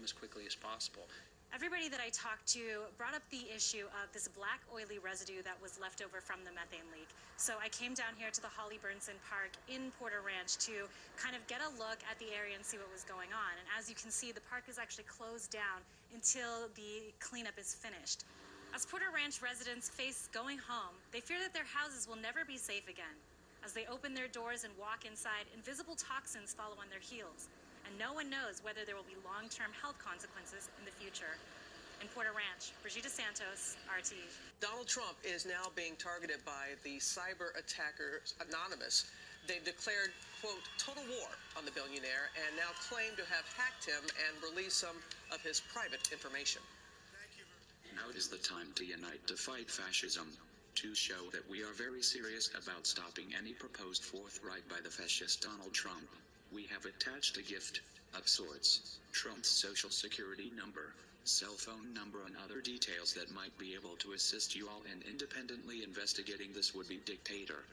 home as quickly as possible. Everybody that I talked to brought up the issue of this black oily residue that was left over from the methane leak. So I came down here to the Holly Burnson Park in Porter Ranch to kind of get a look at the area and see what was going on. And as you can see, the park is actually closed down until the cleanup is finished. As Porter Ranch residents face going home, they fear that their houses will never be safe again. As they open their doors and walk inside, invisible toxins follow on their heels. And no one knows whether there will be long-term health consequences in the future. In Porter Ranch, Brigitte Santos, RT. Donald Trump is now being targeted by the cyber attackers Anonymous. They've declared, quote, total war on the billionaire and now claim to have hacked him and released some of his private information. Now is the time to unite to fight fascism. To show that we are very serious about stopping any proposed fourth right by the fascist Donald Trump, we have attached a gift, of sorts, Trump's social security number, cell phone number and other details that might be able to assist you all in independently investigating this would-be dictator.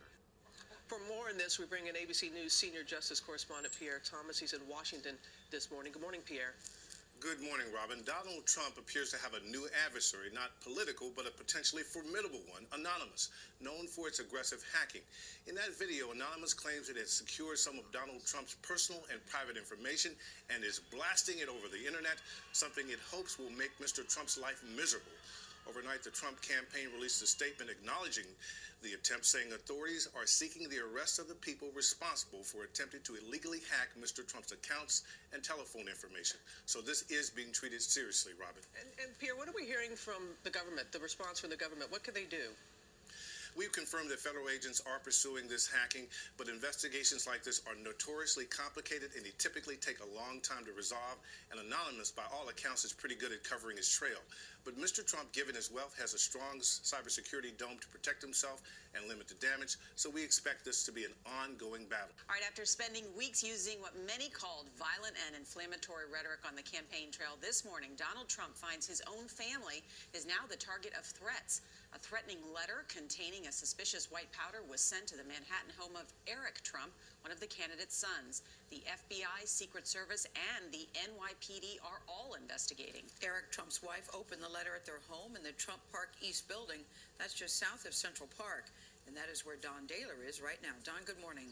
For more on this, we bring in ABC News senior justice correspondent Pierre Thomas. He's in Washington this morning. Good morning, Pierre. Good morning, Robin. Donald Trump appears to have a new adversary, not political, but a potentially formidable one, Anonymous, known for its aggressive hacking. In that video, Anonymous claims it has secured some of Donald Trump's personal and private information and is blasting it over the internet, something it hopes will make Mr. Trump's life miserable. Overnight, the Trump campaign released a statement acknowledging the attempt, saying authorities are seeking the arrest of the people responsible for attempting to illegally hack Mr. Trump's accounts and telephone information. So this is being treated seriously, Robin. And Pierre, what are we hearing from the government, the response from the government? What can they do? We've confirmed that federal agents are pursuing this hacking, but investigations like this are notoriously complicated and they typically take a long time to resolve, and Anonymous, by all accounts, is pretty good at covering his trail. But Mr. Trump, given his wealth, has a strong cybersecurity dome to protect himself and limit the damage, so we expect this to be an ongoing battle. All right, after spending weeks using what many called violent and inflammatory rhetoric on the campaign trail, this morning, Donald Trump finds his own family is now the target of threats. A threatening letter containing a suspicious white powder was sent to the Manhattan home of Eric Trump, one of the candidate's sons. The FBI, Secret Service, and the NYPD are all investigating. Eric Trump's wife opened the letter at their home in the Trump Park East building. That's just south of Central Park. And that is where Don Daler is right now. Don, good morning.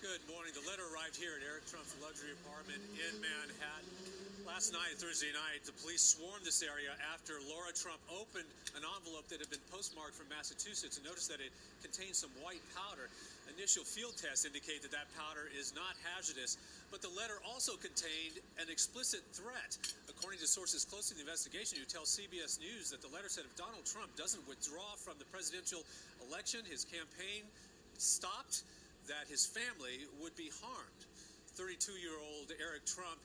Good morning. The letter arrived here at Eric Trump's luxury apartment in Manhattan. Last night, Thursday night, the police swarmed this area after Laura Trump opened an envelope that had been postmarked from Massachusetts and noticed that it contained some white powder. Initial field tests indicate that that powder is not hazardous, but the letter also contained an explicit threat. According to sources close to the investigation who tell CBS News that the letter said if Donald Trump doesn't withdraw from the presidential election, his campaign stopped, that his family would be harmed. 32-year-old Eric Trump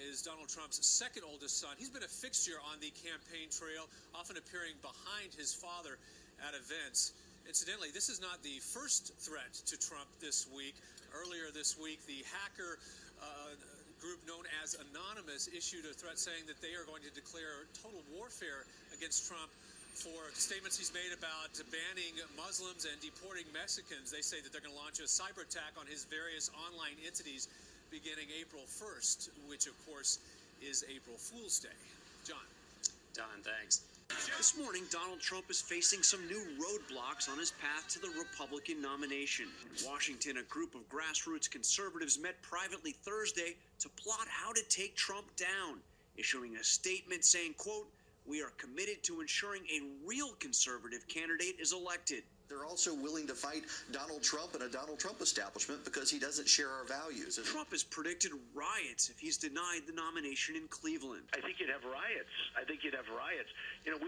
is Donald Trump's second oldest son. He's been a fixture on the campaign trail, often appearing behind his father at events. Incidentally, this is not the first threat to Trump this week. Earlier this week, the hacker group known as Anonymous issued a threat saying that they are going to declare total warfare against Trump for statements he's made about banning Muslims and deporting Mexicans. They say that they're going to launch a cyber attack on his various online entities beginning April 1st, which, of course, is April Fool's Day. John. Don, thanks. This morning, Donald Trump is facing some new roadblocks on his path to the Republican nomination. In Washington, a group of grassroots conservatives met privately Thursday to plot how to take Trump down, issuing a statement saying, quote, "We are committed to ensuring a real conservative candidate is elected." They're also willing to fight Donald Trump and a Donald Trump establishment because he doesn't share our values. Trump has predicted riots if he's denied the nomination in Cleveland. I think you'd have riots. You know,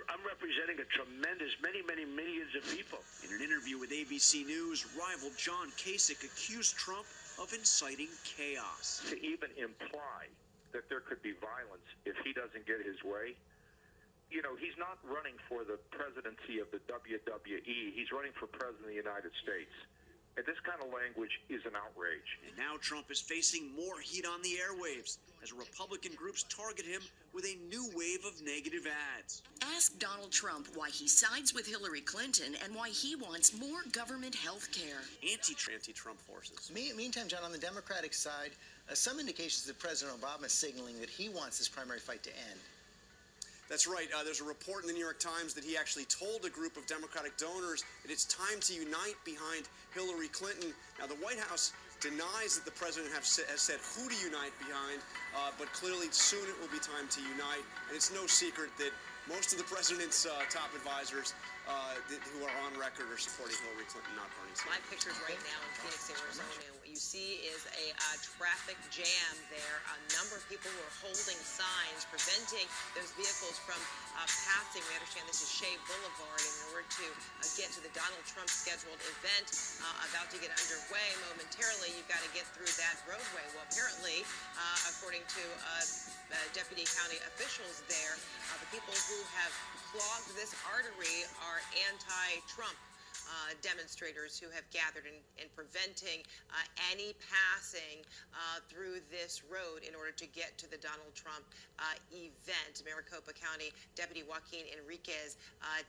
I'm representing a tremendous, many millions of people. In an interview with ABC News, rival John Kasich accused Trump of inciting chaos. To even imply that there could be violence if he doesn't get his way, you know, he's not running for the presidency of the WWE. He's running for president of the United States. And this kind of language is an outrage. And now Trump is facing more heat on the airwaves as Republican groups target him with a new wave of negative ads. Ask Donald Trump why he sides with Hillary Clinton and why he wants more government health care. Anti-Trump forces. Meantime, John, on the Democratic side, some indications that President Obama is signaling that he wants this primary fight to end. That's right. There's a report in the New York Times that he actually told a group of Democratic donors that it's time to unite behind Hillary Clinton. Now, the White House denies that the president has said who to unite behind, but clearly soon it will be time to unite. And it's no secret that most of the president's top advisors who are on record are supporting Hillary Clinton, not Bernie Sanders. Live pictures right now in Phoenix, Arizona. What you see is a traffic jam there. A number of people who are holding signs preventing those vehicles from passing. We understand this is Shea Boulevard in order to get to the Donald Trump scheduled event about to get underway momentarily. You've got to get through that roadway. Well, apparently, according to deputy county officials there, the people who have clogged this artery are anti-Trump demonstrators who have gathered in preventing any passing through this road in order to get to the Donald Trump event. Maricopa County Deputy Joaquin Enriquez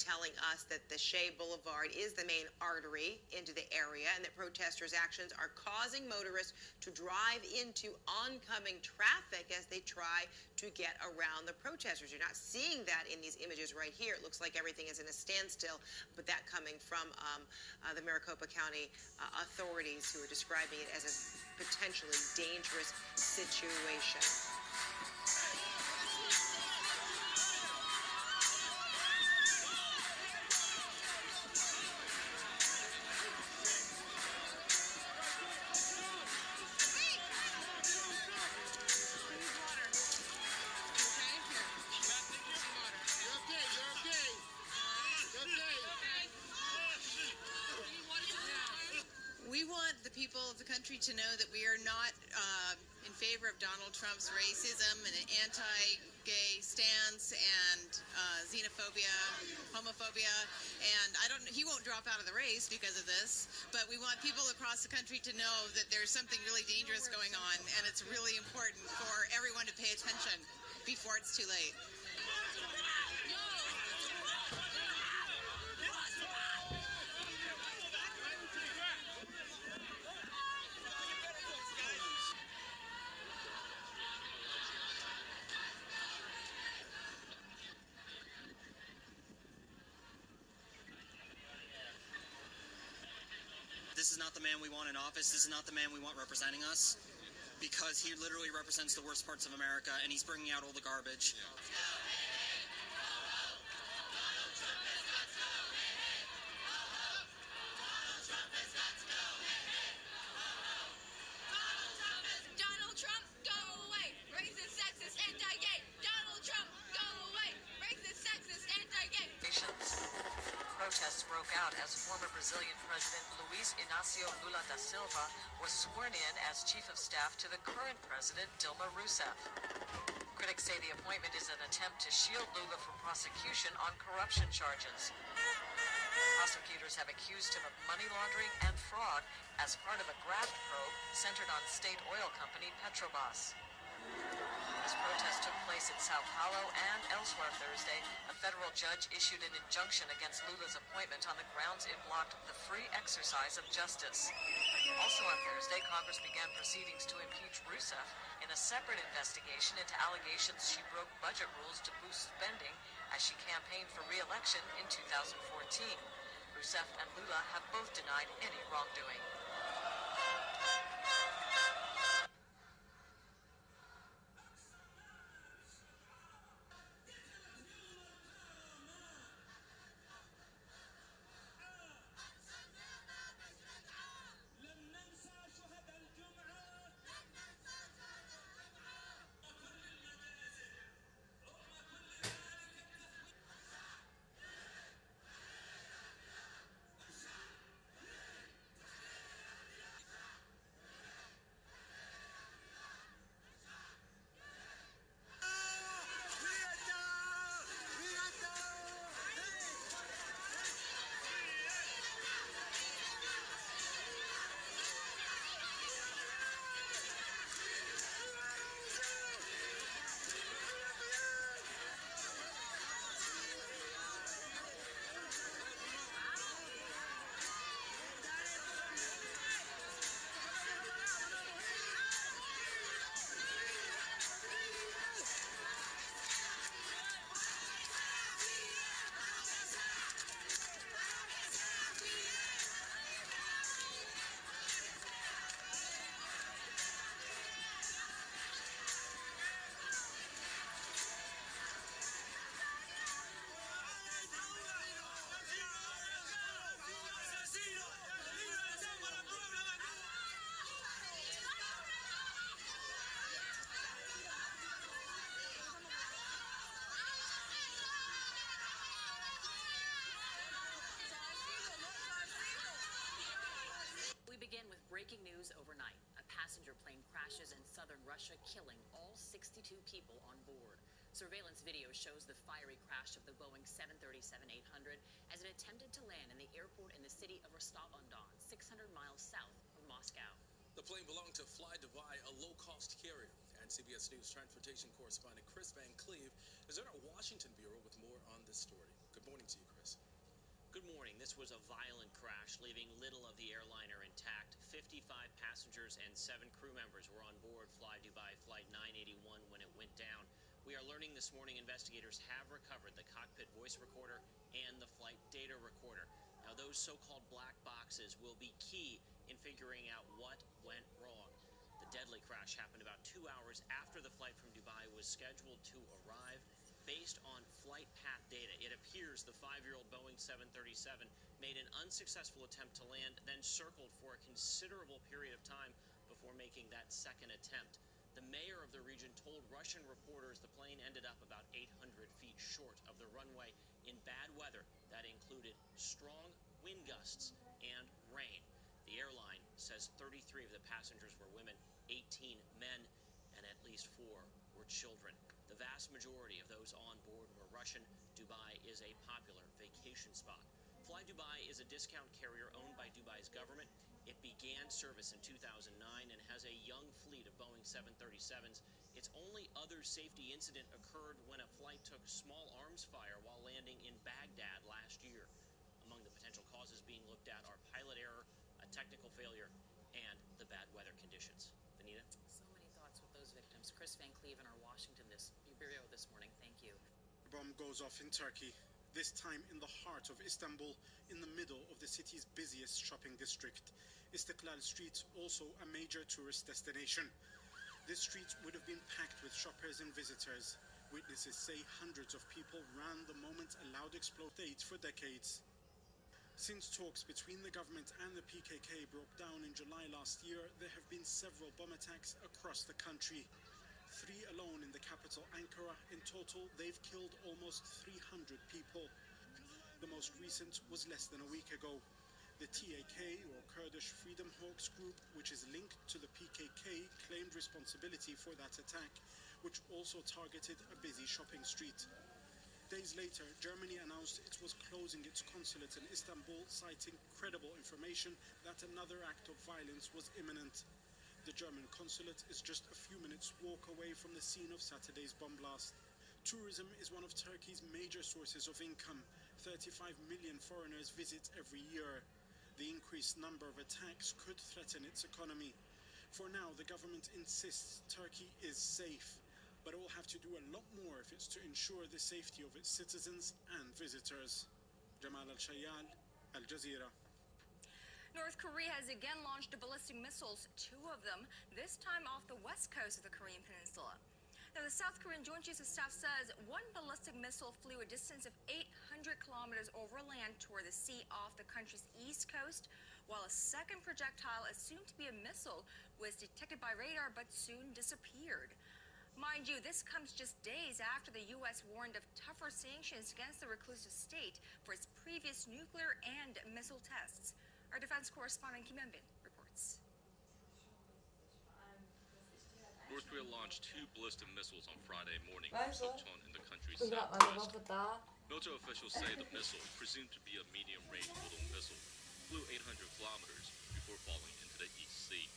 telling us that the Shea Boulevard is the main artery into the area and that protesters' actions are causing motorists to drive into oncoming traffic as they try to get around the protesters. You're not seeing that in these images right here. It looks like everything is in a standstill, but that coming from the Maricopa County authorities who are describing it as a potentially dangerous situation. We want the people of the country to know that we are not in favor of Donald Trump's racism and anti-gay stance and xenophobia, homophobia, and he won't drop out of the race because of this, but we want people across the country to know that there's something really dangerous going on, and it's really important for everyone to pay attention before it's too late. This is not the man we want in office. This is not the man we want representing us, because he literally represents the worst parts of America, and he's bringing out all the garbage. Donald Trump, go away! Racist, sexist, anti-gay! Donald Trump, go away! Racist, sexist, anti-gay! Protests broke out as former Brazilian President Luiz Inácio Lula da Silva was sworn in as Chief of Staff to the current President Dilma Rousseff. Critics say the appointment is an attempt to shield Lula from prosecution on corruption charges. Prosecutors have accused him of money laundering and fraud as part of a graft probe centered on state oil company Petrobras. As protests took place in Sao Paulo and elsewhere Thursday, a federal judge issued an injunction against Lula's appointment on the grounds it blocked the free exercise of justice. Also on Thursday, Congress began proceedings to impeach Rousseff in a separate investigation into allegations she broke budget rules to boost spending as she campaigned for re-election in 2014. Rousseff and Lula have both denied any wrongdoing. Breaking news overnight. A passenger plane crashes in southern Russia, killing all 62 people on board. Surveillance video shows the fiery crash of the Boeing 737-800 as it attempted to land in the airport in the city of Rostov-on-Don, 600 miles south of Moscow. The plane belonged to Fly Dubai, a low-cost carrier. And CBS News transportation correspondent Chris Van Cleve is in our Washington bureau with more on this story. Good morning to you, Chris. Good morning. This was a violent crash, leaving little of the airliner intact. 55 passengers and 7 crew members were on board Fly Dubai Flight 981 when it went down. We are learning this morning investigators have recovered the cockpit voice recorder and the flight data recorder. Now, those so-called black boxes will be key in figuring out what went wrong. The deadly crash happened about 2 hours after the flight from Dubai was scheduled to arrive. Based on flight path data, it appears the 5-year-old Boeing 737 made an unsuccessful attempt to land, then circled for a considerable period of time before making that second attempt. The mayor of the region told Russian reporters the plane ended up about 800 feet short of the runway in bad weather that included strong wind gusts and rain. The airline says 33 of the passengers were women, 18 men, and at least 4 were children. The vast majority of those on board were Russian. Dubai is a popular vacation spot. Fly Dubai is a discount carrier owned by Dubai's government. It began service in 2009 and has a young fleet of Boeing 737s. Its only other safety incident occurred when a flight took small arms fire while landing in Baghdad last year. Among the potential causes being looked at are pilot error, a technical failure, and the bad weather conditions. Vanita? So many thoughts with those victims. Chris Van Cleve in our Washington bureau this morning. Thank you. A bomb goes off in Turkey, this time in the heart of Istanbul, in the middle of the city's busiest shopping district. Istiklal Street, also a major tourist destination. This street would have been packed with shoppers and visitors. Witnesses say hundreds of people ran the moment a loud exploded for decades. Since talks between the government and the PKK broke down in July last year, there have been several bomb attacks across the country. 3 alone in the capital, Ankara. In total, they've killed almost 300 people. The most recent was less than a week ago. The TAK, or Kurdish Freedom Hawks group, which is linked to the PKK, claimed responsibility for that attack, which also targeted a busy shopping street. Days later, Germany announced it was closing its consulate in Istanbul, citing credible information that another act of violence was imminent. The German consulate is just a few minutes' walk away from the scene of Saturday's bomb blast. Tourism is one of Turkey's major sources of income. 35 million foreigners visit every year. The increased number of attacks could threaten its economy. For now, the government insists Turkey is safe, but it will have to do a lot more if it's to ensure the safety of its citizens and visitors. Jamal Al-Shayal, Al Jazeera. North Korea has again launched ballistic missiles, 2 of them, this time off the west coast of the Korean peninsula. Now, the South Korean Joint Chiefs of Staff says one ballistic missile flew a distance of 800 kilometers over land toward the sea off the country's east coast, while a second projectile assumed to be a missile was detected by radar but soon disappeared. Mind you, this comes just days after the U.S. warned of tougher sanctions against the reclusive state for its previous nuclear and missile tests. Our defense correspondent Kim Hyun-bin reports. North Korea launched 2 ballistic missiles on Friday morning from Sochon in the country's southwest. Military officials say the missile, presumed to be a medium-range little missile, flew 800 kilometers before falling into the East Sea.